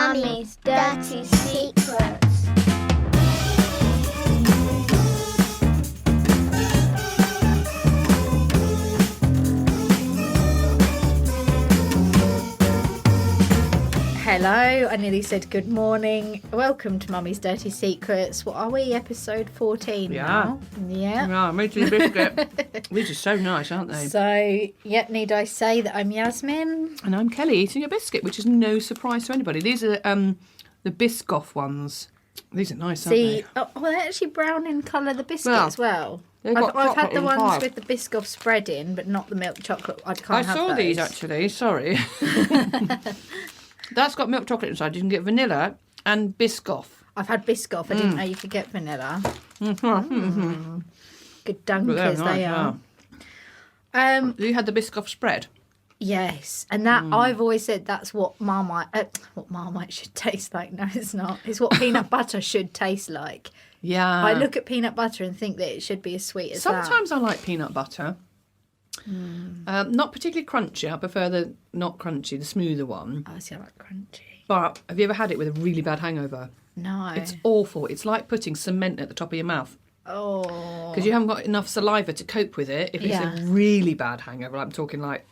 Mummy's Dirty Secrets. Hello, I nearly said good morning. Welcome to Mummy's Dirty Secrets. What are we? Episode 14 now? Yeah. Yeah, made you a biscuit. These are so nice, aren't they? So, need I say that I'm Yasmin? And I'm Kelly, eating a biscuit, which is no surprise to anybody. These are the Biscoff ones. These are nice, aren't they? They're actually brown in colour, the biscuit Well, as well. they've got I've had chocolate the ones inside. with the Biscoff spread in, but not the milk chocolate. I can't have saw those. these, actually. Sorry. That's got milk chocolate inside. You can get vanilla and Biscoff. I've had Biscoff. I didn't know you could get vanilla. Good dunkers Nice, they are. You had the Biscoff spread? Yes, and that I've always said that's what Marmite should taste like. No, it's not. It's what peanut butter should taste like. Yeah. I look at peanut butter and think that it should be as sweet as that. Sometimes I like peanut butter. Not particularly crunchy. I prefer the not crunchy, the smoother one. Oh, see, I like crunchy. But have you ever had it with a really bad hangover? No. It's awful. It's like putting cement at the top of your mouth. Oh. Because you haven't got enough saliva to cope with it. If it's a really bad hangover, I'm talking like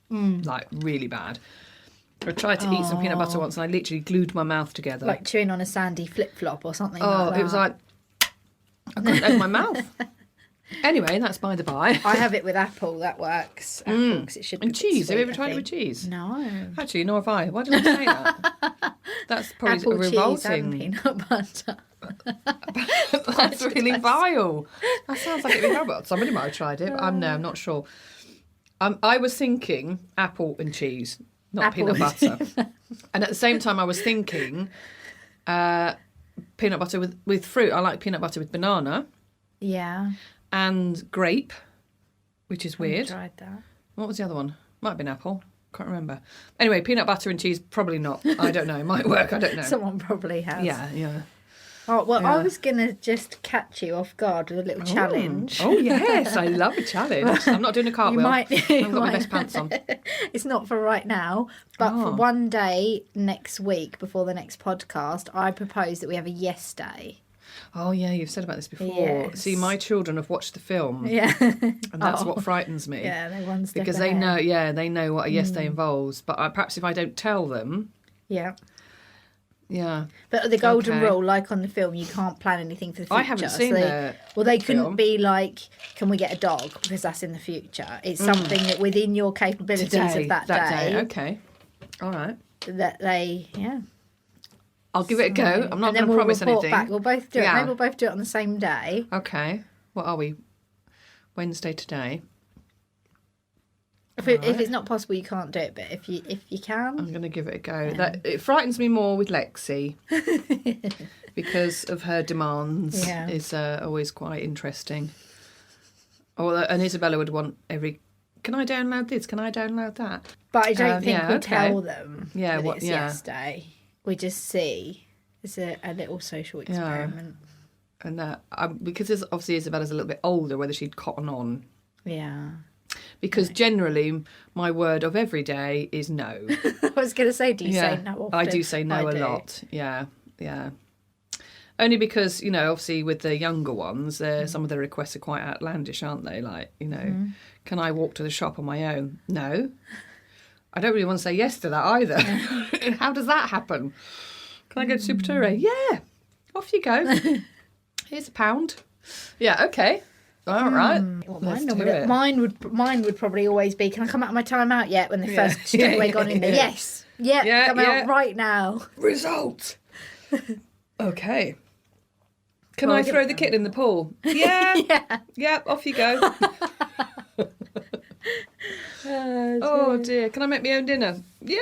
really bad. I tried to eat some peanut butter once and I literally glued my mouth together. Like chewing on a sandy flip-flop or something like that. It was like, I couldn't open my mouth. Anyway, that's by the by. I have it with apple, that works. Apple, 'cause it should be And cheese. sweet, Have you ever I tried it think. with cheese? No. Actually, nor have I. Why did I say that? That's probably Apple, revolting. cheese and peanut butter. That's really vile. That sounds like it'd be horrible. Somebody might have tried it. But I'm not sure. I was thinking apple and cheese, not Apple peanut butter. And at the same time, I was thinking peanut butter with fruit. I like peanut butter with banana Yeah. and grape, which is weird. I tried that. What was the other one? Might have been apple. Can't remember. Anyway, peanut butter and cheese, probably not. I don't know. It might work. I don't know. Someone probably has. Yeah. Oh, well, Yeah. I was going to just catch you off guard with a little challenge. Oh, yes. I love a challenge. I'm not doing a cartwheel. I've got my best pants on. It's not for right now, but for one day next week before the next podcast, I propose that we have a yes day. Oh, yeah, you've said about this before. Yes. See, my children have watched the film. Yeah. And that's what frightens me. Yeah, they're one step Because ahead. they know what a yes day involves. But perhaps if I don't tell them, Yeah. yeah. But the golden Okay. rule, like on the film, you can't plan anything for the future. I haven't seen they couldn't film. be like, can we get a dog? Because that's in the future. It's something that within your capabilities of that day. Okay. All right. That they, I'll give it a go. I'm not and then going to we'll promise report anything. back. We'll both do it. Yeah. Maybe we'll both do it on the same day. Okay. What are we? Wednesday today. If it's not possible, you can't do it. But if you can, I'm going to give it a go. It frightens me more with Lexi because of her demands. Yeah. Is always quite interesting. And Isabella would want can I download this? Can I download that? but I don't think we'll okay. tell them. Yeah, that what- it's yeah. yes day. We just see. It's a little social experiment. And because obviously Isabella's a little bit older, whether she'd cotton on. Yeah. Because generally, my word of every day is no. I was going to say, do you say no often? I do say no I a do. lot. Yeah. Only because, obviously with the younger ones, some of the requests are quite outlandish, aren't they? Like, can I walk to the shop on my own? No. I don't really want to say yes to that either. How does that happen? Can I go to Super Toure? Yeah. Off you go. Here's £1. Yeah, okay. All right. Well, Let's mine, do it. mine would probably always be, can I come out of my time out yet? When they first straight away gone in there. Yes. Yep, Yeah, come out right now. Okay. Can I throw the kitten in the pool? Yeah. Yep, off you go. Oh dear. Can I make my own dinner? Yeah.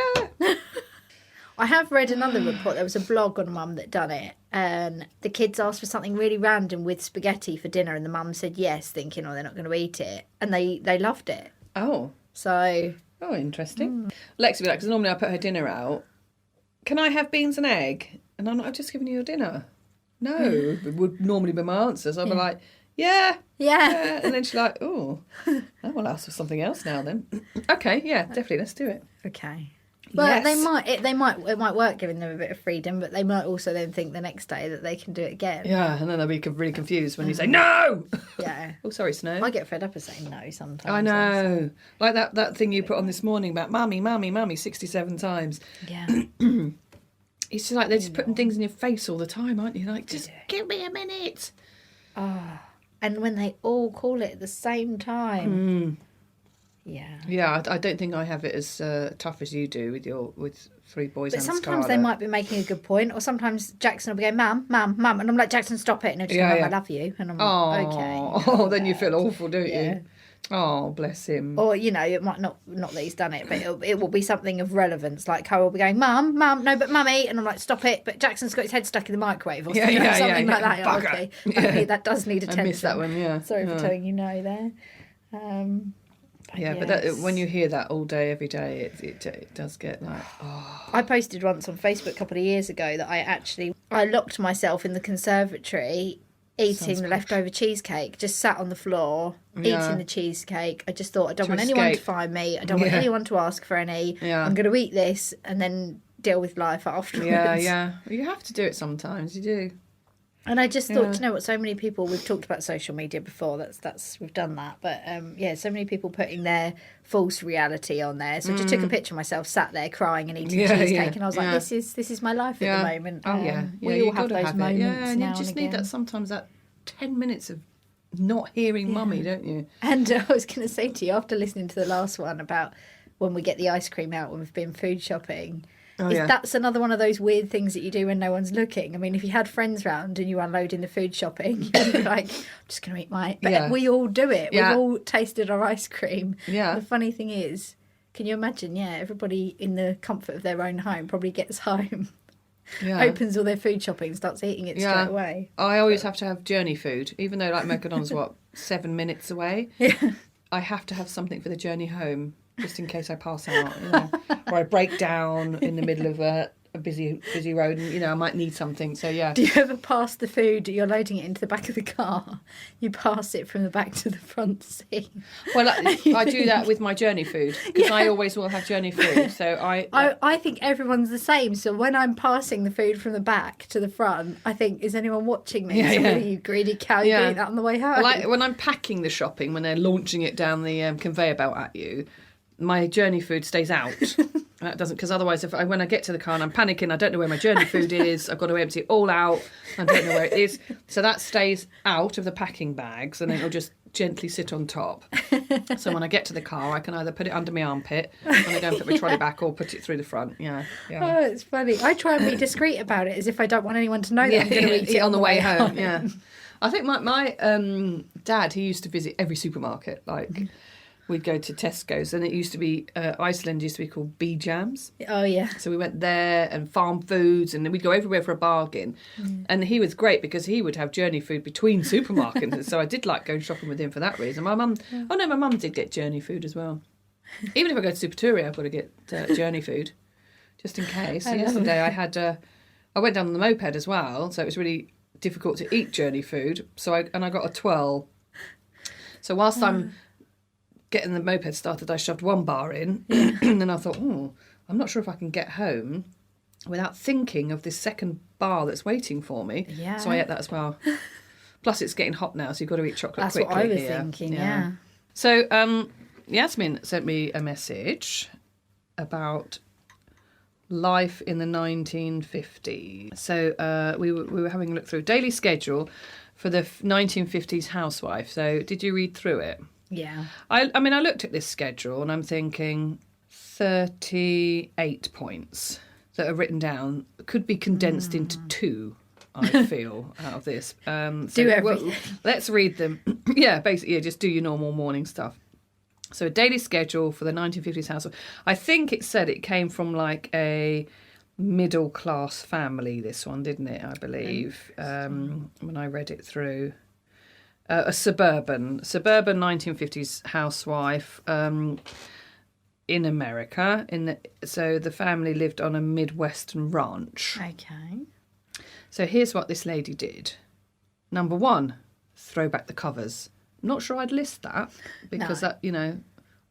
I have read another report. There was a blog on Mum that done it, and the kids asked for something really random with spaghetti for dinner, and the mum said yes, thinking, they're not going to eat it, and they loved it. Oh. So. Oh, interesting. Lexi would be like, because normally I put her dinner out. Can I have beans and egg? And I'm like, I've just given you your dinner. No, it would normally be my answer. So I'd be like, yeah. And then she's like, oh, I will ask for something else now then. Okay, yeah, definitely, let's do it. Okay. Well, Yes. it might work giving them a bit of freedom, but they might also then think the next day that they can do it again. Yeah, and then they'll be really confused when you say no. Yeah. Oh, sorry, Snow. I get fed up of saying no sometimes. I know. Like that thing you put on this morning about mummy, mummy, mummy 67 times. Yeah. It's just like they're just putting things in your face all the time, aren't you? Like, just give me a minute. Oh. And when they all call it at the same time. Yeah. Yeah, I don't think I have it as tough as you do with 3 boys But and sometimes Scarlett. they might be making a good point, or sometimes Jackson will be going, Mum, Mum, Mum, and I'm like, Jackson, stop it, and he'll just go, Mum, I love you, and I'm like, okay. Oh, then you feel awful, don't Yeah. you? Oh, bless him. Or, you know, it might not that he's done it, but it will be something of relevance. Like, Carl will be going, Mum, Mum, no, but Mummy. And I'm like, stop it. But Jackson's got his head stuck in the microwave or something like that. Bugger. Okay. Yeah. Okay, that does need attention. I missed that one, yeah. Sorry for Yeah. telling you no there. But that, when you hear that all day, every day, it does get like, oh. I posted once on Facebook a couple of years ago that I locked myself in the conservatory eating the leftover cheesecake, just sat on the floor eating the cheesecake. I just thought, I don't want anyone to find me. I don't want anyone to ask for any. Yeah. I'm going to eat this and then deal with life afterwards. Yeah. You have to do it sometimes, you do. And I just thought, you know what, so many people, we've talked about social media before, we've done that, but so many people putting their false reality on there. So I just took a picture of myself sat there crying and eating cheesecake, and I was like, this is my life at the moment. Oh yeah, we all have those moments. Yeah, and you now just and need again. that sometimes, that 10 minutes of not hearing mummy, don't you? And I was going to say to you, after listening to the last one about when we get the ice cream out when we've been food shopping, that's another one of those weird things that you do when no one's looking. I mean, if you had friends round and you were unloading the food shopping, you'd be like, I'm just going to eat my... But we all do it. Yeah. We've all tasted our ice cream. Yeah. The funny thing is, can you imagine, everybody in the comfort of their own home probably gets home, opens all their food shopping, starts eating it straight away. I always have to have journey food, even though like McDonald's, 7 minutes away? Yeah. I have to have something for the journey home, just in case I pass out, or I break down in the middle of a busy road, and I might need something. So yeah. Do you ever pass the food? You're loading it into the back of the car. You pass it from the back to the front seat. Well, I do that with my journey food because I always will have journey food. So I think everyone's the same. So when I'm passing the food from the back to the front, I think, is anyone watching me? You greedy cow, you eat that on the way home. Well, when I'm packing the shopping, when they're launching it down the conveyor belt at you, my journey food stays out. That doesn't, because otherwise, when I get to the car and I'm panicking, I don't know where my journey food is. I've got to empty it all out. I don't know where it is. So that stays out of the packing bags, and then it'll just gently sit on top. So when I get to the car, I can either put it under my armpit when I go and put my trolley back, or put it through the front. Yeah. Oh, it's funny. I try and be discreet about it, as if I don't want anyone to know that I'm going to eat it on the way home. Yeah. I think my dad, he used to visit every supermarket, like. We'd go to Tesco's, and it used to be, Iceland used to be called B Jams. Oh, yeah. So we went there, and Farm Foods, and then we'd go everywhere for a bargain. And he was great because he would have journey food between supermarkets. So I did like going shopping with him for that reason. My mum did get journey food as well. Even if I go to Supertoria, I've got to get journey food, just in case. So yesterday I went down on the moped as well, so it was really difficult to eat journey food. So I got a twirl. So whilst I'm getting the moped started, I shoved one bar in, and then I thought, I'm not sure if I can get home without thinking of this second bar that's waiting for me. Yeah. So I ate that as well. Plus, it's getting hot now, so you've got to eat chocolate That's quickly. what I was here. thinking, yeah. So Yasmin sent me a message about life in the 1950s. So we were having a look through daily schedule for the 1950s housewife. So did you read through it? Yeah. I mean, I looked at this schedule and I'm thinking 38 points that are written down could be condensed into 2, I feel, out of this. Do everything. Let's read them. Basically, just do your normal morning stuff. So a daily schedule for the 1950s household. I think it said it came from like a middle-class family, this one, didn't it, I believe, when I read it through. A suburban 1950s housewife in America. So the family lived on a Midwestern ranch. Okay. So here's what this lady did. Number 1, throw back the covers. I'm not sure I'd list that because that,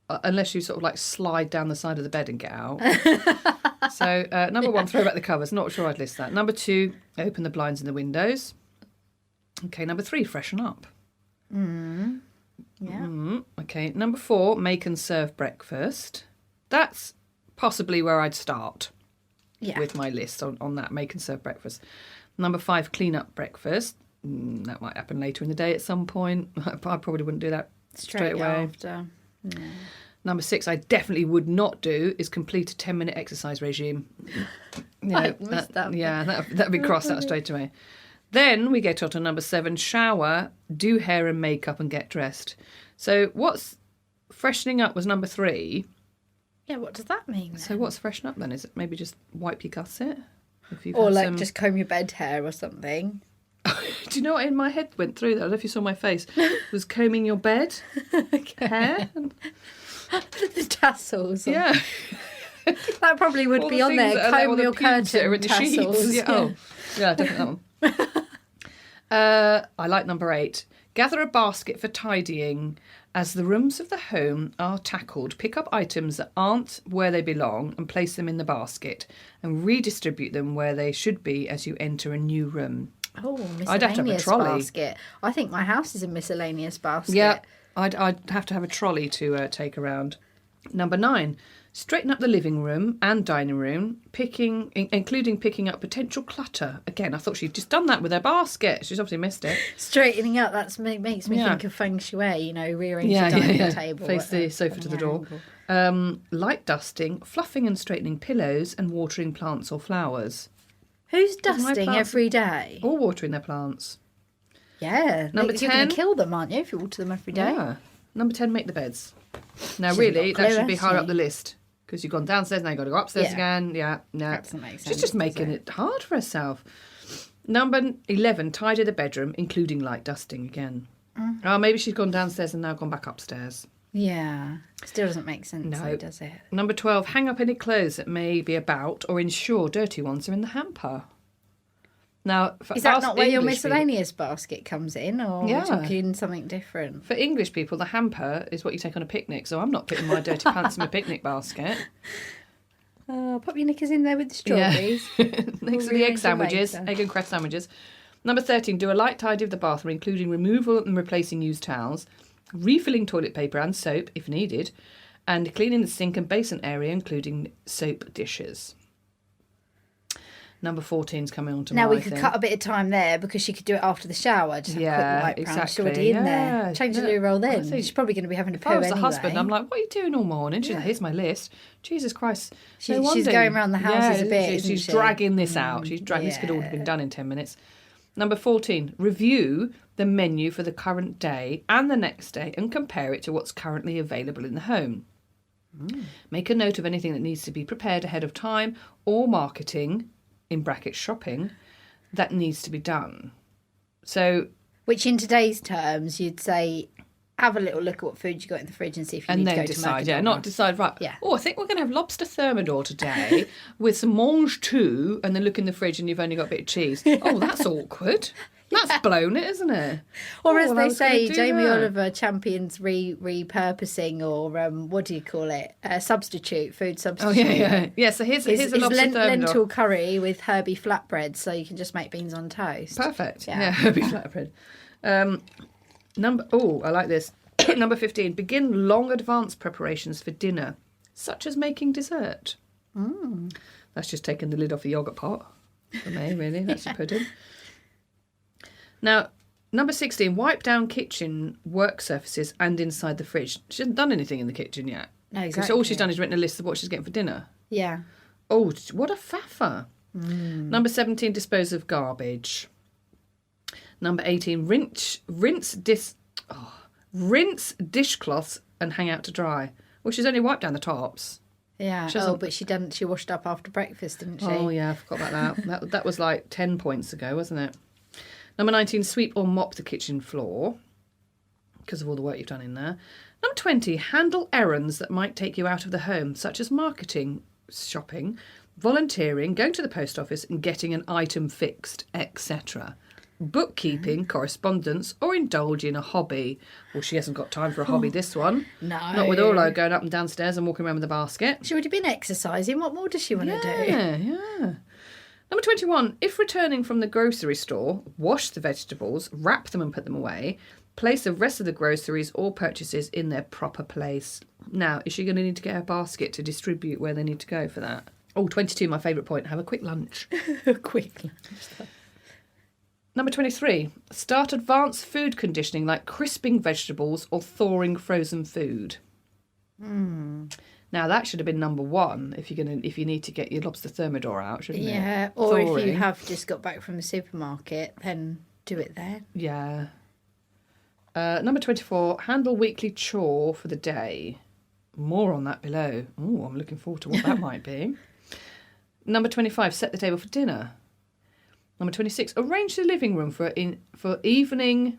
unless you sort of like slide down the side of the bed and get out. So number 1, throw back the covers. Not sure I'd list that. Number 2, open the blinds and the windows. Okay, number 3, freshen up. Yeah. Okay, number 4, make and serve breakfast. That's possibly where I'd start with my list on that, make and serve breakfast. Number 5, clean up breakfast. That might happen later in the day at some point. I probably wouldn't do that straight away. After. Yeah. Number 6, I definitely would not do is complete a 10-minute exercise regime. I missed that. Yeah, that'd be crossed out straight away. Then we get on to number 7, shower, do hair and makeup and get dressed. So what's freshening up was number 3. Yeah, what does that mean then? So what's freshen up then? Is it maybe just wipe your gusset? Or like just comb your bed hair or something? Do you know what in my head went through that? I don't know if you saw my face. Was combing your bed hair? The tassels. Yeah. That probably would All be the on there. things that are Comb all the your pubes that are curtain in the sheets. tassels. Yeah. Oh, yeah, definitely that one. I like number 8. Gather a basket for tidying. As the rooms of the home are tackled, pick up items that aren't where they belong and place them in the basket and redistribute them where they should be as you enter a new room. Oh, miscellaneous I'd have to have a trolley. basket. I think my house is a miscellaneous basket. Yeah, I'd have to have a trolley to take around. Number 9, straighten up the living room and dining room, including picking up potential clutter. Again, I thought she'd just done that with her basket. She's obviously missed it. Straightening up, makes me think of feng shui, rearrange the dining table. Face the sofa to the door. Light dusting, fluffing and straightening pillows and watering plants or flowers. Who's dusting every day? Or watering their plants. Yeah. Number 10. You're going to kill them, aren't you, if you water them every day? Yeah. Number 10, make the beds. Now, Should've really, got that should clue, be higher up hasn't the list. Because you've gone downstairs, now you've got to go upstairs again. Yeah, no. That doesn't make sense. She's just making it hard for herself. Number 11, tidy the bedroom, including light dusting again. Oh, maybe she's gone downstairs and now gone back upstairs. Yeah. Still doesn't make sense, No. though, does it? Number 12, hang up any clothes that may be about or ensure dirty ones are in the hamper. Now, for Is that us not where your English miscellaneous basket comes in, or are Yeah. we talking something different? people, for English people, the hamper is what you take on a picnic, so I'm not putting my dirty pants in my picnic basket. Pop your knickers in there with the strawberries. Next to the egg rearrange them sandwiches, later. egg and cress sandwiches. Number 13, do a light tidy of the bathroom, including removal and replacing used towels, refilling toilet paper and soap if needed, and cleaning the sink and basin area, including soap dishes. Number 14's coming on to Now my we could thing. cut a bit of time there because she could do it after the shower. Just have a quick wipe round. She's already in Yeah, there. Change the loo roll I then. think- She's probably going to be having to If poo I was anyway. the husband, I'm like, what are you doing all morning? She's like, here's my list. Jesus Christ. She's wonder. going around the houses a bit, isn't She's she? dragging this out. She's dragging This could all have been done in 10 minutes. Number 14, review the menu for the current day and the next day and compare it to what's currently available in the home. Make a note of anything that needs to be prepared ahead of time or marketing, in brackets shopping, that needs to be done. So, Which in today's terms, you'd say, have a little look at what food you got in the fridge and see if you and need to then go decide, to Mercadona. not decide, right, Yeah. oh, I think we're going to have lobster thermidor today with some mange tout, and then look in the fridge and you've only got a bit of cheese. Oh, that's awkward. That's blown it, isn't it? Or as Oh, well, I they was gonna say, do Jamie that. Oliver champions repurposing or what do you call it? Substitute, food Oh, substitute. yeah. So here's Is a lobster thermidor. lentil curry with Herbie flatbread, so you can just make beans on toast. Perfect. Yeah. Yeah, Herbie flatbread. I like this. Number 15, begin long advance preparations for dinner, such as making dessert. That's just taking the lid off the yoghurt pot for me, really. That's your pudding. Now, number 16, wipe down kitchen work surfaces and inside the fridge. She hasn't done anything in the kitchen yet. No, 'Cause exactly. all she's done is written a list of what she's getting for dinner. Yeah. Oh, what a faffer. Number 17, dispose of garbage. Number 18, rinse dishcloths and hang out to dry. Well, she's only wiped down the tops. Yeah. She hasn't- But she washed up after breakfast, didn't she? Oh, yeah, I forgot about that. That was like 10 points ago, wasn't it? Number 19, sweep or mop the kitchen floor because of all the work you've done in there. Number 20, handle errands that might take you out of the home, such as marketing, shopping, volunteering, going to the post office and getting an item fixed, etc. bookkeeping, correspondence, or indulge in a hobby. Well, she hasn't got time for a hobby, this one. No. Not with Orlo going up and downstairs and walking around with a basket. She would have been exercising. What more does she want to do? Yeah. Number 21. If returning from the grocery store, wash the vegetables, wrap them and put them away. Place the rest of the groceries or purchases in their proper place. Now, is she going to need to get her basket to distribute where they need to go for that? Oh, 22, my favourite point. Have a quick lunch. Quick lunch. Number 23. Start advanced food conditioning like crisping vegetables or thawing frozen food. Now, that should have been number 1 if you need to get your lobster thermidor out, shouldn't it? Yeah, or if you Thawing. have just got back from the supermarket, then do it there. Yeah. Number 24, handle weekly chore for the day. More on that below. Oh, I'm looking forward to what that might be. Number 25, set the table for dinner. Number 26, arrange the living room for evening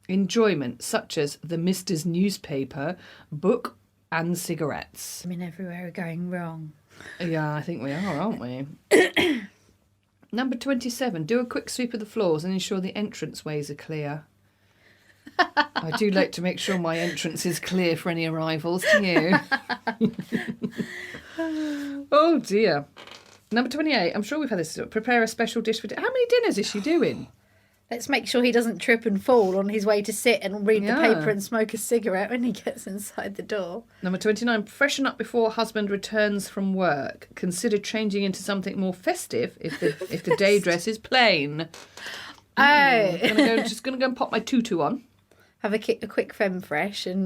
enjoyment, such as the Mister's newspaper, book and cigarettes. I mean, everywhere are going wrong. Yeah, I think we are, aren't we? Number 27, do a quick sweep of the floors and ensure the entrance ways are clear. I do like to make sure my entrance is clear for any arrivals, do you? Oh dear. Number 28, I'm sure we've had this. Prepare a special dish for How many dinners is she doing? Let's make sure he doesn't trip and fall on his way to sit and read the Yeah. paper and smoke a cigarette when he gets inside the door. Number 29, freshen up before husband returns from work. Consider changing into something more festive if the day dress is plain. Oh. Just going to go and pop my tutu on. Have a quick femme fresh and...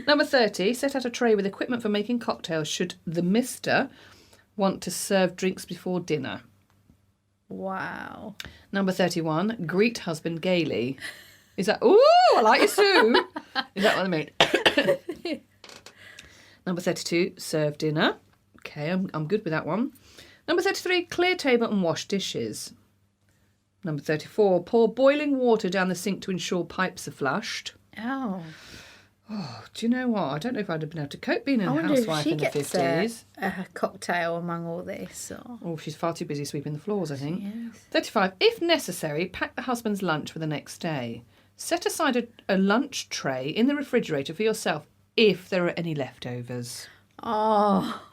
Number 30, set out a tray with equipment for making cocktails should the mister want to serve drinks before dinner. Wow. Number 31, greet husband gaily. Is that... Ooh, I like you, Sue. Is that what I mean? Number 32, serve dinner. Okay, I'm good with that one. Number 33, clear table and wash dishes. Number 34, pour boiling water down the sink to ensure pipes are flushed. Oh. Oh, do you know what? I don't know if I'd have been able to cope being a I wonder if housewife she in the gets 50s. a cocktail among all this. Or... Oh, she's far too busy sweeping the floors, I think. Yes. 35. If necessary, pack the husband's lunch for the next day. Set aside a lunch tray in the refrigerator for yourself if there are any leftovers. Oh.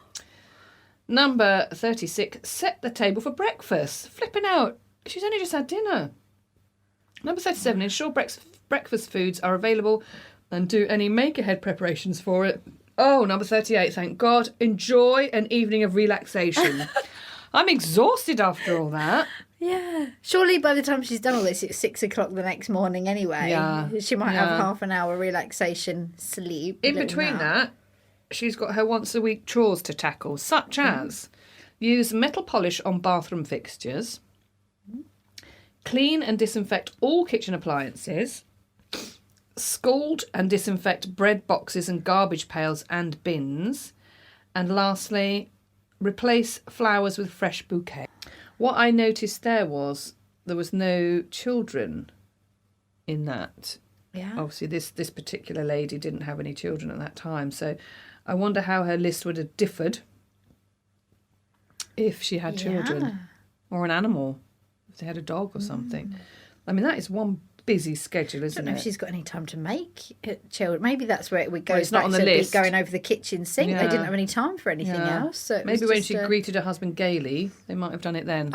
Number 36. Set the table for breakfast. Flipping out. She's only just had dinner. Number 37. Ensure breakfast foods are available and do any make-ahead preparations for it. Oh, number 38. Thank God. Enjoy an evening of relaxation. I'm exhausted after all that. Yeah. Surely by the time she's done all this, it's 6 o'clock the next morning anyway. Yeah. She might have Yeah. half an hour relaxation sleep. In little between nap. that, she's got her once-a-week chores to tackle, such as use metal polish on bathroom fixtures, clean and disinfect all kitchen appliances, scald and disinfect bread boxes and garbage pails and bins, and lastly, replace flowers with fresh bouquet. What I noticed there was no children in that. Yeah. Obviously, this particular lady didn't have any children at that time, so I wonder how her list would have differed if she had children or an animal, if they had a dog or something. I mean, that is one busy schedule, I don't isn't know it? if she's got any time to make children. Maybe that's where it would go Well, it's not back on the to list. going over the kitchen sink. Yeah. They didn't have any time for anything Yeah. else. So it Maybe was when just she greeted her husband gaily, they might have done it then.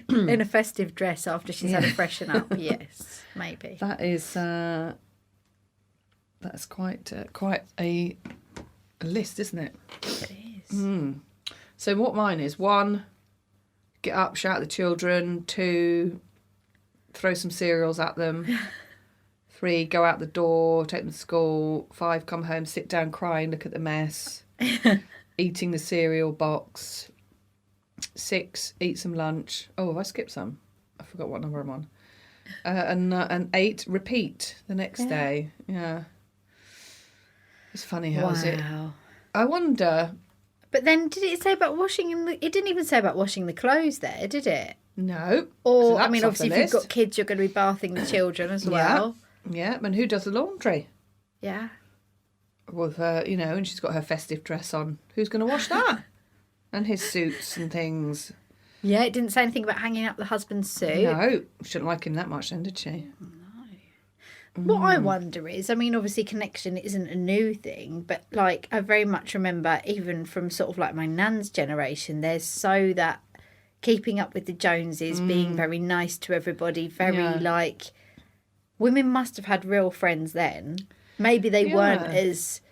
in a festive dress after she's had a freshen up. Yes, maybe. That is that's quite a list, isn't it? It is. So what mine is: 1, get up, shout at the children; 2, throw some cereals at them; 3, go out the door, take them to school; 5, come home, sit down, cry, and look at the mess; eating the cereal box; 6, eat some lunch. Oh, have I skipped some? I forgot what number I'm on. And 8, repeat the next day. Yeah. It's funny how is it? Wow. I wonder. But then, did it say about washing? It didn't even say about washing the clothes there, did it? No. Or So I mean, that's off obviously, the if you've list. got kids, you're going to be bathing the children as well. Yeah, and who does the laundry? Yeah. With her, and she's got her festive dress on. Who's going to wash that? And his suits and things. Yeah, it didn't say anything about hanging up the husband's suit. No, shouldn't like him that much then, did she? What I wonder is, I mean, obviously connection isn't a new thing, but like I very much remember even from sort of like my nan's generation, there's so that keeping up with the Joneses, being very nice to everybody, very like women must have had real friends then. Maybe they weren't as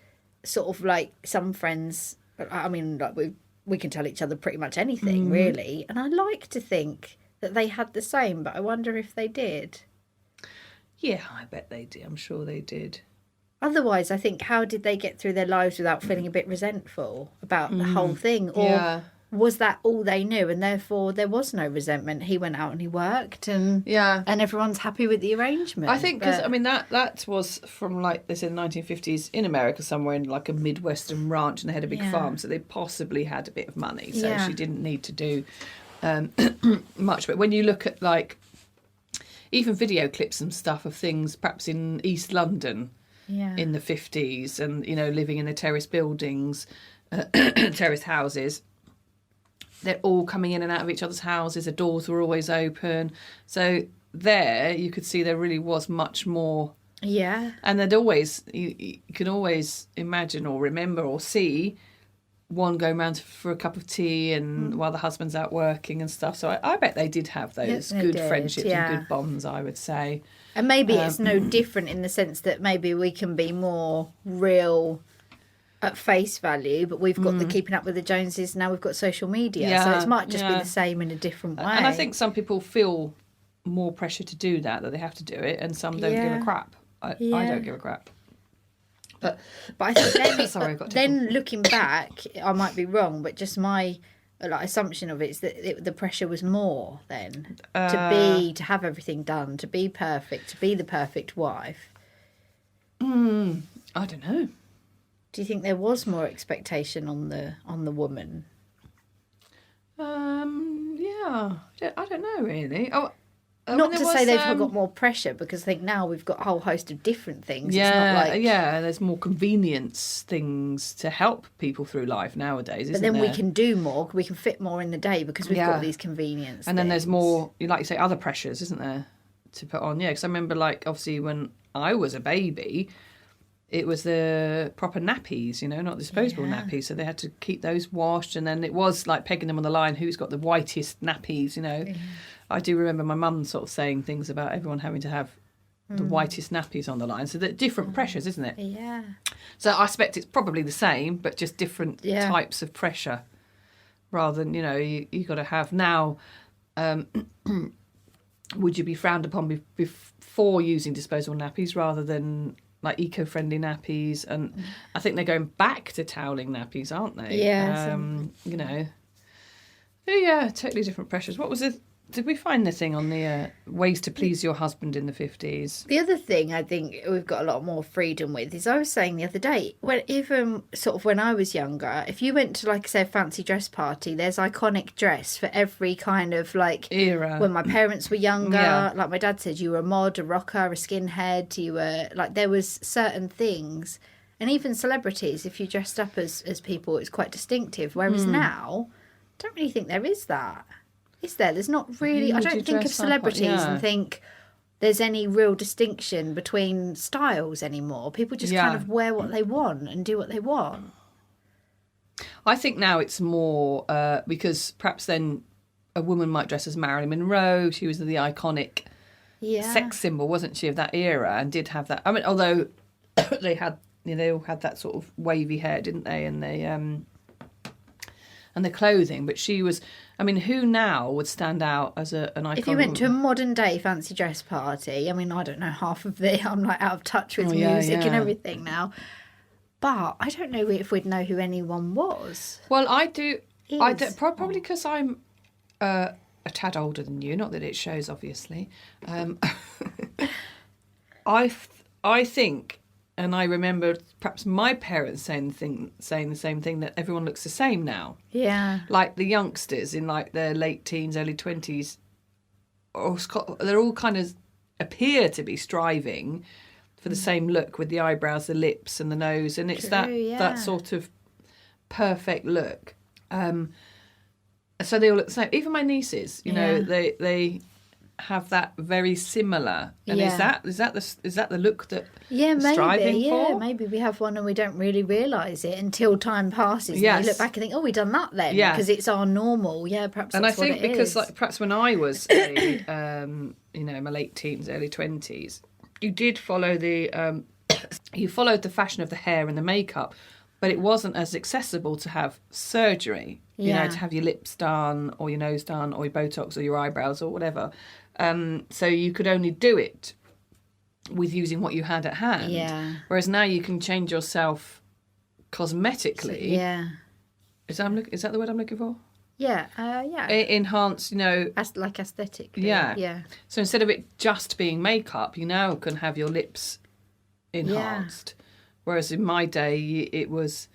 sort of like some friends. I mean, like we can tell each other pretty much anything really, and I like to think that they had the same, but I wonder if they did. Yeah, I bet they did. I'm sure they did. Otherwise, I think, how did they get through their lives without feeling a bit resentful about the whole thing? Or was that all they knew and therefore there was no resentment? He went out and he worked and everyone's happy with the arrangement. I think because, I mean, that was from, like they said, in the 1950s in America, somewhere in like a Midwestern ranch, and they had a big farm, so they possibly had a bit of money. So she didn't need to do much. But when you look at, like, even video clips and stuff of things perhaps in East London in the 50s and, you know, living in the terrace buildings, terrace houses, they're all coming in and out of each other's houses. The doors were always open. So there you could see there really was much more. Yeah. And there'd always, you can always imagine or remember or see one going round for a cup of tea and while the husband's out working and stuff. So I bet they did have those good friendships and good bonds, I would say. And maybe it's no different in the sense that maybe we can be more real at face value, but we've got the keeping up with the Joneses, now we've got social media. So it might just be the same in a different way. And I think some people feel more pressure to do that they have to do it, and some don't give a crap. I don't give a crap. But I think then, then looking back, I might be wrong, but just my assumption of it is that the pressure was more then to have everything done, to be perfect, to be the perfect wife. I don't know. Do you think there was more expectation on the woman? Yeah, I don't know really. Not to say they've got more pressure, because I think now we've got a whole host of different things. Yeah, it's not like... there's more convenience things to help people through life nowadays, but then we can do more, we can fit more in the day because we've got these convenience and then things. There's more, like you say, other pressures, isn't there, to put on? Yeah, because I remember, like, obviously when I was a baby, it was the proper nappies, you know, not disposable nappies. So they had to keep those washed. And then it was like pegging them on the line, who's got the whitest nappies, you know. Yeah. I do remember my mum sort of saying things about everyone having to have the whitest nappies on the line. So they're different pressures, isn't it? Yeah. So I expect it's probably the same, but just different types of pressure. Rather than, you know, you got to have now... would you be frowned upon before using disposable nappies rather than... like eco-friendly nappies, and I think they're going back to toweling nappies, aren't they? Yeah. You know. Yeah, totally different pressures. What was it? Did we find the thing on the ways to please your husband in the 50s? The other thing I think we've got a lot more freedom with is, I was saying the other day, when I was younger, if you went to, like I say, a fancy dress party, there's iconic dress for every kind of like era. When my parents were younger, like my dad said, you were a mod, a rocker, a skinhead, you were like, there was certain things. And even celebrities, if you dressed up as people, it's quite distinctive. Whereas now, I don't really think there is that. Is there? There's not really... I don't think of celebrities and think there's any real distinction between styles anymore. People just kind of wear what they want and do what they want. I think now it's more because perhaps then a woman might dress as Marilyn Monroe. She was the iconic sex symbol, wasn't she, of that era, and did have that... I mean, although they had... You know, they all had that sort of wavy hair, didn't they? And they... and the clothing, but she was... I mean, who now would stand out as an icon? If you went to a modern day fancy dress party, I mean, I don't know half of the... I'm like out of touch with music and everything now. But I don't know if we'd know who anyone was. Well, I do. Probably because I'm a tad older than you. Not that it shows, obviously. I think... And I remember perhaps my parents saying the same thing, that everyone looks the same now. Yeah. Like the youngsters in like their late teens, early 20s, they're all kind of appear to be striving for the same look with the eyebrows, the lips and the nose. And it's that sort of perfect look. So they all look the same. Even my nieces, you know, Yeah. they have that very similar. And is Yeah. that the look that Yeah, they're striving maybe. for? Yeah, maybe we have one and we don't really realise it until time passes. Yes. And you look back and think, oh, we done that then. Yeah. Because it's our normal. Yeah, perhaps And I that's what think it because is. like perhaps when I was you know, my late teens, early 20s, you did follow the you followed the fashion of the hair and the makeup, but it wasn't as accessible to have surgery. You Yeah. know, to have your lips done or your nose done or your Botox or your eyebrows or whatever. So you could only do it with using what you had at hand. Yeah. Whereas now you can change yourself cosmetically. Yeah. Is that the word I'm looking for? Yeah. Yeah. Enhance, you know. Like aesthetically. Yeah. Yeah. So instead of it just being makeup, you now can have your lips enhanced. Whereas in my day, it was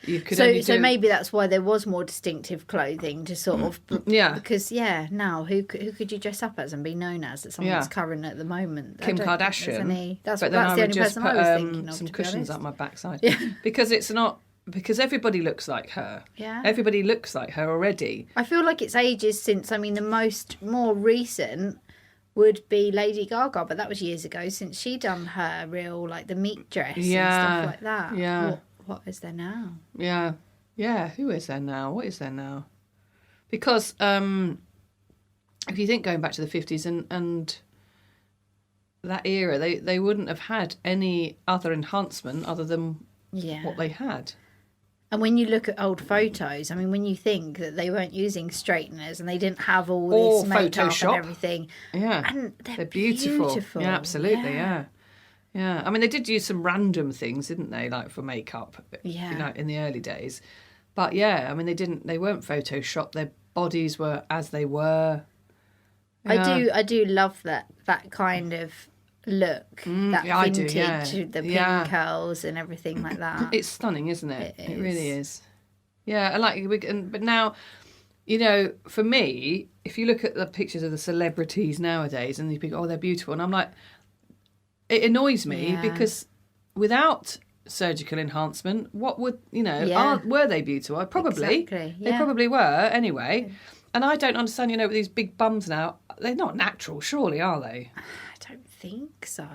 you could only do... So maybe that's why there was more distinctive clothing to sort of Yeah. because now who could you dress up as and be known as that's someone that's current at the moment? Kim Kardashian. That's but then the I only would just person put I was thinking of. some to be cushions honest. up my backside because everybody looks like her. Yeah. Everybody looks like her already. I feel like it's ages since. I mean, the more recent would be Lady Gaga, but that was years ago since she done her real like the meat dress and stuff like that. Yeah. What is there now? Yeah. Yeah. Who is there now? What is there now? Because if you think going back to the 50s and that era, they wouldn't have had any other enhancement other than what they had. And when you look at old photos, I mean, when you think that they weren't using straighteners and they didn't have all Or this makeup Photoshop. and everything. Yeah. And they're beautiful. Yeah, absolutely, Yeah. Yeah. I mean, they did use some random things, didn't they, like for makeup, Yeah. you know, in the early days. But yeah, I mean, they weren't Photoshopped. Their bodies were as they were. Yeah. I do love that kind of look, that yeah, I do, vintage, yeah. the pin Yeah. curls and everything like that. It's stunning, isn't it? It It really is. is. Yeah, and but now, you know, for me, if you look at the pictures of the celebrities nowadays, and you think, oh, they're beautiful, and I'm like, it annoys me Yeah. because without surgical enhancement, what would Yeah. were they beautiful? Probably, Exactly, they yeah. probably were anyway. And I don't understand, you know, with these big bums now, they're not natural, surely, are they? I don't think so.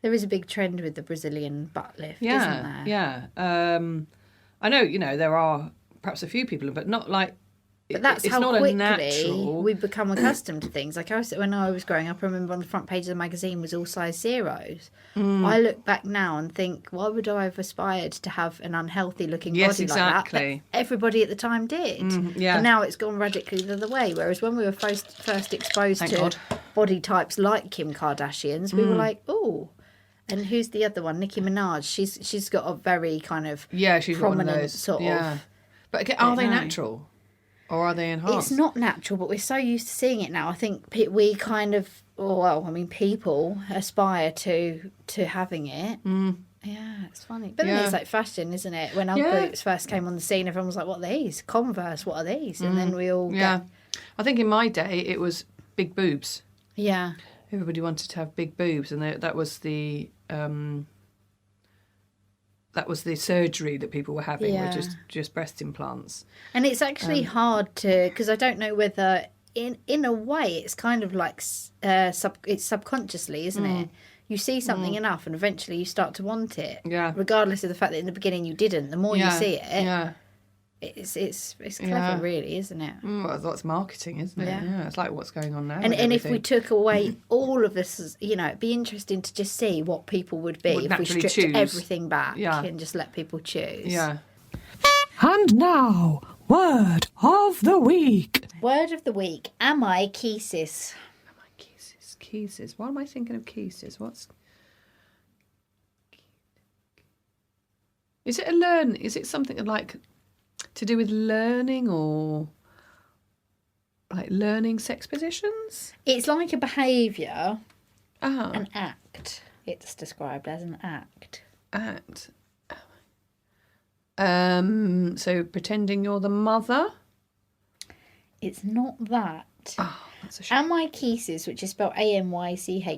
There is a big trend with the Brazilian butt lift, isn't Yeah, there? yeah. I know, you know, there are perhaps a few people, but not like. But that's it's how not quickly a natural. we become accustomed to things. Like when I was growing up, I remember on the front page of the magazine was all size zeros. I look back now and think, why would I have aspired to have an unhealthy looking Yes, body exactly. like that? But everybody at the time did. yeah. And now it's gone radically the other way. Whereas when we were first exposed Thank to God. body types like Kim Kardashian's, we were like, oh. And who's the other one? Nicki Minaj. She's got a very kind of Yeah, she's one of prominent those. sort yeah. of. But again, are they know. natural? Or are they enhanced? It's not natural, but we're so used to seeing it now. I think we kind of, people aspire to having it. Yeah, it's funny. But then Yeah. it's like fashion, isn't it? When Ugg Yeah. boots first came on the scene, everyone was like, what are these? Converse, what are these? And then we all Yeah. get... I think in my day it was big boobs. Yeah. Everybody wanted to have big boobs, and that was the surgery that people were having, Yeah. were just breast implants. And it's actually hard to... Because I don't know whether... In a way, it's kind of like... it's subconsciously, isn't it? You see something enough and eventually you start to want it. Yeah. Regardless of the fact that in the beginning you didn't. The more you see it... Yeah. It's clever, Yeah. really, isn't it? Well, that's marketing, isn't it? Yeah. It's like what's going on now. And with if we everything. took away all of this, it'd be interesting to just see what people would be Would if we naturally stripped choose. everything back Yeah. and just let people choose. Yeah. And now, word of the week. Word of the week: Am I Keesis? Keeses. Why am I thinking of Keeses? Is it a learn? Is it something like to do with learning or like learning sex positions? It's like a behaviour, Ah, an act. It's described as an act. act. So pretending you're the mother. It's not that. Oh, that's a shame. Am I Keesis, which is spelled AMYCHESIS,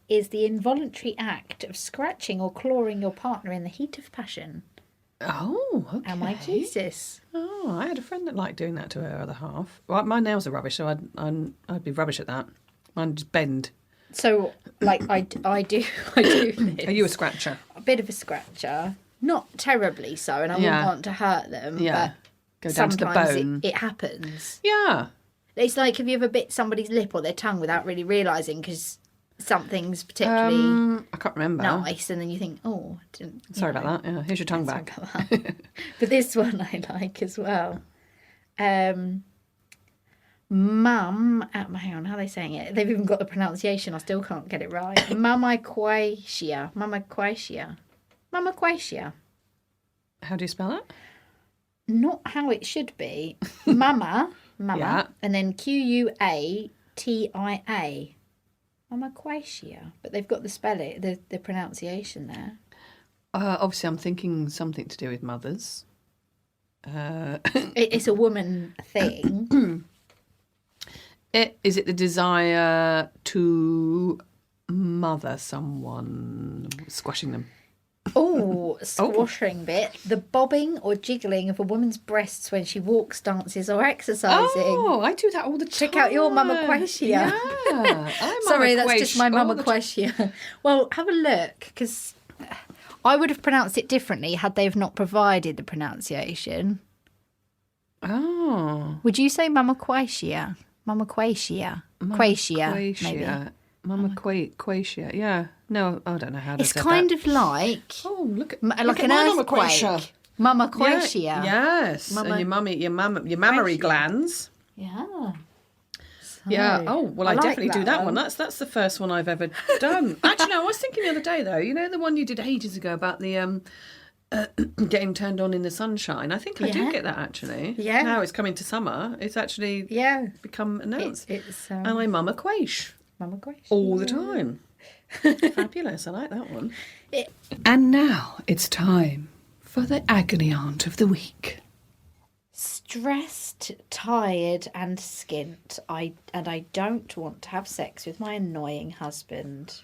is the involuntary act of scratching or clawing your partner in the heat of passion. Oh, okay. Am I Jesus? Oh, I had a friend that liked doing that to her other half. Well, my nails are rubbish, so I'd be rubbish at that. Mine just bend. So, like, I do this. Are you a scratcher? A bit of a scratcher. Not terribly so, and I Yeah. wouldn't want to hurt them. Yeah. But Go down to the sometimes bone. it happens. Yeah. It's like, have you ever bit somebody's lip or their tongue without really realising because something's particularly I can't remember. nice, and then you think, oh, Sorry about that. Yeah. Here's your tongue back. But this one I like as well. Mum, hang on, how are they saying it? They've even got the pronunciation. I still can't get it right. Mama Quasia. How do you spell that? Not how it should be. Mama, Yeah. and then Quatia. Mama Quasia. But they've got the pronunciation there. Obviously, I'm thinking something to do with mothers. It's a woman thing. Is it the desire to mother someone, squashing them? Oh, squashing bit. The bobbing or jiggling of a woman's breasts when she walks, dances, or exercising. Oh, I do that all the time. Check out your Mama Quasia. Yeah. I'm Sorry, Mama that's just my Quash Mama all the Quasia. Well, have a look, because I would have pronounced it differently had they have not provided the pronunciation. Oh. Would you say Mama Quasia? Mama Quasia. Quasia, maybe. Mama Quasia. Yeah. No, I don't know how to It's say kind that. of like Oh, look at like an my Mama earthquake. Quasia. Mama Quasia. Yeah, yes. Mama- And your mammary Quasia. glands. Yeah. Yeah. Oh, well, I like definitely do that one. one. That's the first one I've ever done. Actually, no, I was thinking the other day though. You know the one you did ages ago about the getting turned on in the sunshine. I think I do Yeah. get that actually. Yeah. Now it's coming to summer. It's actually Yeah. become announced. It's And I'm Mama Quash Mama Quasia. all the time. Fabulous. I like that one. And now it's time for the Agony Aunt of the Week. Stressed, tired, and skint. I don't want to have sex with my annoying husband.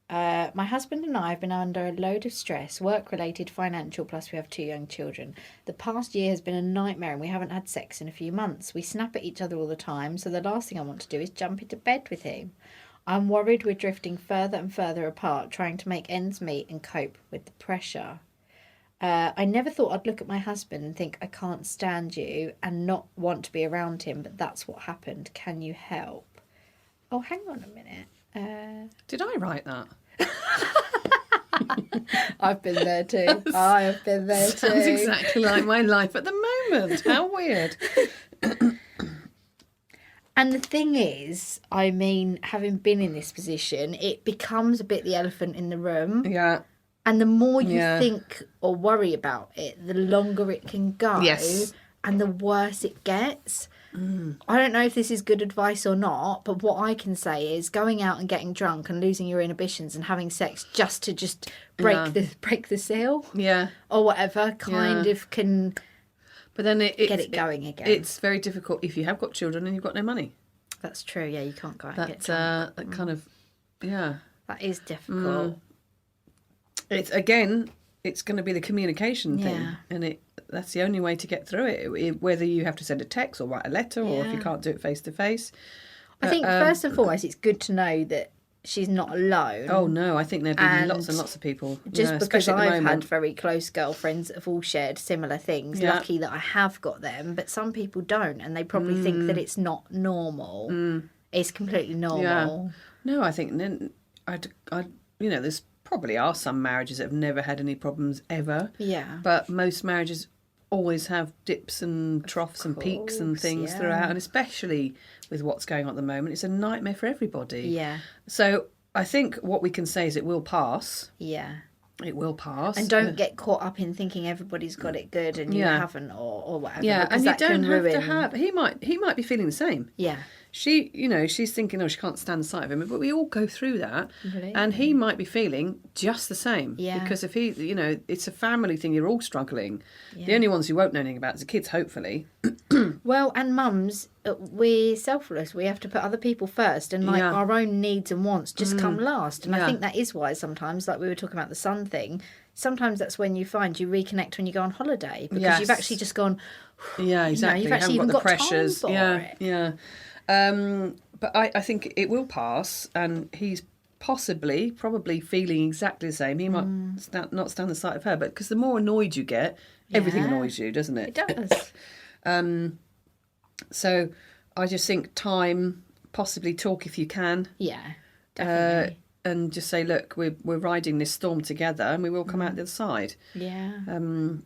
My husband and I have been under a load of stress, work-related, financial, plus we have 2 young children. The past year has been a nightmare and we haven't had sex in a few months. We snap at each other all the time, so the last thing I want to do is jump into bed with him. I'm worried we're drifting further and further apart, trying to make ends meet and cope with the pressure. I never thought I'd look at my husband and think I can't stand you and not want to be around him, but that's what happened. Can you help? Oh, hang on a minute. Did I write that? I've been there too. I have been there too. Sounds exactly like my life at the moment. How weird. And the thing is, I mean, having been in this position, it becomes a bit the elephant in the room. Yeah. And the more you Yeah. think or worry about it, the longer it can go. Yes. And the worse it gets. I don't know if this is good advice or not, but what I can say is going out and getting drunk and losing your inhibitions and having sex just to break the seal Yeah. or whatever kind of can But then get it going again. It's very difficult if you have got children and you've got no money. That's true. Yeah, you can't go out and get That drunk. that kind of, yeah. That is difficult. It's again, it's going to be the communication thing, Yeah. and that's the only way to get through it. Whether you have to send a text or write a letter, or if you Yeah. can't do it face to face. I think first and foremost, it's good to know that she's not alone. Oh no, I think there'd be And lots and lots of people. Just yeah, because especially at the I've had moment. very close girlfriends that have all shared similar things. Yeah. Lucky that I have got them, but some people don't, and they probably think that it's not normal. It's completely normal. Yeah. No, I think then there's probably are some marriages that have never had any problems ever. Yeah. But most marriages always have dips and troughs and peaks and course, things yeah. throughout, and especially with what's going on at the moment, it's a nightmare for everybody. Yeah. So I think what we can say is it will pass. Yeah. It will pass. And don't get caught up in thinking everybody's got it good and you Yeah. haven't or whatever. Yeah, because and you that don't can have to ruin- have. He might be feeling the same. Yeah. she's thinking, oh, she can't stand the sight of him. But we all go through that. Really? And he might be feeling just the same. Yeah. Because if he, it's a family thing, you're all struggling. Yeah. The only ones who won't know anything about it is the kids, hopefully. Well, and mums, we're selfless. We have to put other people first, and like Yeah. our own needs and wants just come last. And I Yeah. think that is why sometimes, like we were talking about the sun thing, sometimes that's when you find you reconnect when you go on holiday, because Yes. you've actually just gone. Yeah, exactly. You've actually haven't even got the got pressures. time for Yeah, it. yeah. But I think it will pass, and he's probably feeling exactly the same. He might not stand the sight of her, but because the more annoyed you get, everything Yeah. annoys you, doesn't it? It does. So I just think time, possibly talk if you can, Yeah, definitely. and just say, look, we're riding this storm together, and we will come out the other side. Yeah. And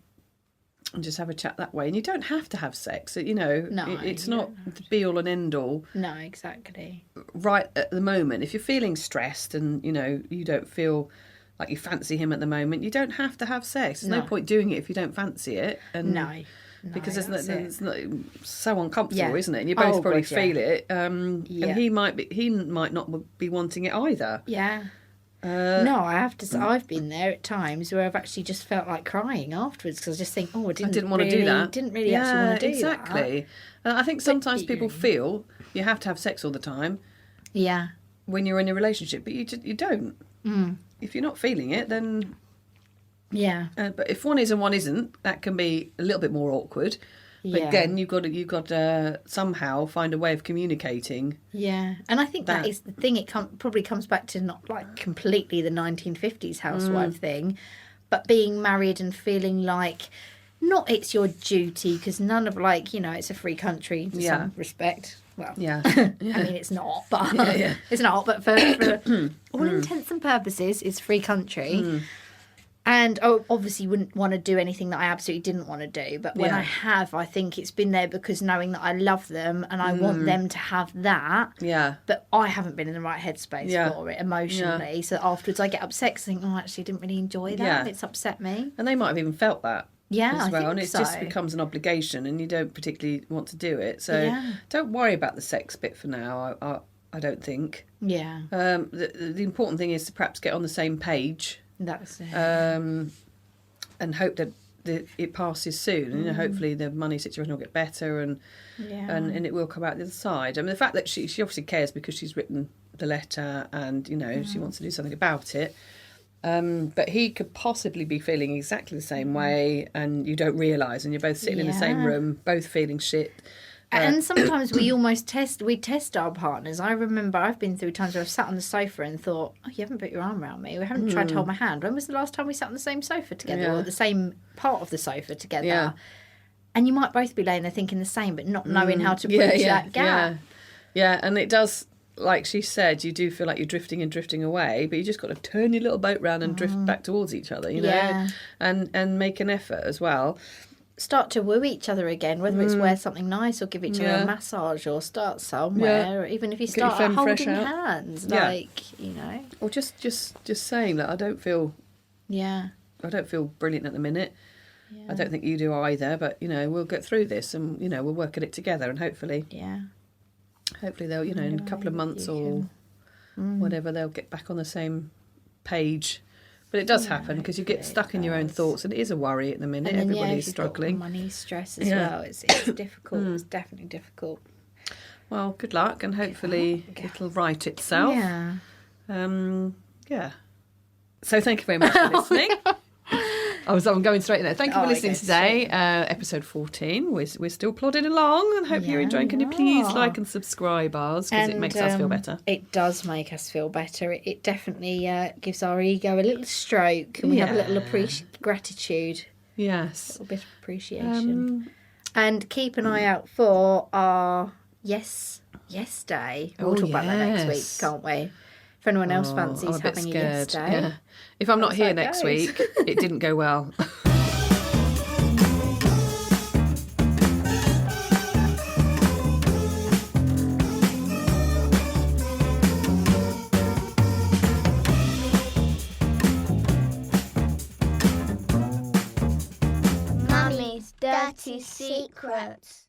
just have a chat that way. And you don't have to have sex. It's you not the be all and end all. No, exactly. Right at the moment, if you're feeling stressed and you don't feel like you fancy him at the moment, you don't have to have sex. There's no No. point doing it if you don't fancy it. And No. because that's it. it's not so uncomfortable, Yeah. isn't it? And you both Oh, probably God, yeah. feel it. Yeah. And he might not be wanting it either. Yeah. No, I have to say, I've been there at times where I've actually just felt like crying afterwards because I just think, I Didn't want to do that. Didn't really actually want to do exactly. And I think sometimes people feel you have to have sex all the time that. Yeah. when you're in a relationship, but you don't. Mm. If you're not feeling it, then. Yeah. But if one is and one isn't, that can be a little bit more awkward. But Yeah. again, you've got to somehow find a way of communicating. Yeah, and I think that That- is the thing. It probably comes back to not like completely the 1950s housewife thing, but being married and feeling like not it's your duty, because none of it's a free country to Yeah. some respect. Well, Yeah. I mean it's not, but Yeah. it's not. But for all intents and purposes, it's free country. And I obviously wouldn't want to do anything that I absolutely didn't want to do. But when Yeah. I have, I think it's been there because knowing that I love them and I want them to have that. Yeah. But I haven't been in the right headspace Yeah. for it emotionally. So afterwards I get upset because I think, actually, I didn't really enjoy that. Yeah. It's upset me. And they might have even felt that. Yeah, as well, I think and it so. just becomes an obligation, and you don't particularly want to do it. So Yeah. don't worry about the sex bit for now. I don't think. Yeah, The important thing is to perhaps get on the same page, that's it. and hope that it passes soon. And hopefully the money situation will get better, and yeah. and it will come out the other side. I mean, the fact that she obviously cares because she's written the letter, and she wants to do something about it. But he could possibly be feeling exactly the same way, and you don't realise, and you're both sitting in the same Yeah. room, both feeling shit. And sometimes we almost test our partners. I remember I've been through times where I've sat on the sofa and thought, oh, you haven't put your arm around me. We haven't tried to hold my hand. When was the last time we sat on the same sofa together, Yeah. or the same part of the sofa together? Yeah. And you might both be laying there thinking the same, but not knowing how to bridge that gap. Yeah, and it does, like she said, you do feel like you're drifting away, but you just got to turn your little boat round and drift back towards each other, Yeah. and make an effort as well. Start to woo each other again, whether it's wear something nice or give each other Yeah. a massage or start somewhere, or even if you Get your start femme fresh holding out. hands, Yeah. Or just saying that I don't feel brilliant at the minute. I don't think you do either, but we'll get through this, and we'll work at it together, and hopefully they'll in a couple of months or whatever, they'll get back on the same page. But it does happen because you get stuck in your own thoughts, and it is a worry at the minute. And then, Everybody's if you've got struggling. money stress as Yeah. well. It's difficult. It's definitely difficult. Well, good luck, and hopefully it'll right itself. Yeah. Yeah. So thank you very much for listening. I'm going straight in there. Thank you for listening today. Episode 14. We're still plodding along, and hope you're enjoying. Can you please like and subscribe ours, because it makes us feel better. It does make us feel better. It definitely gives our ego a little stroke, and we have a little gratitude, Yes. a little bit of appreciation. And keep an eye out for our Yes Day. We'll talk about that next week, can't we? If anyone else fancies I'm a bit having a Yes scared. Day. Yeah. If I'm not here that next goes. week, it didn't go well. Mummy's dirty secrets.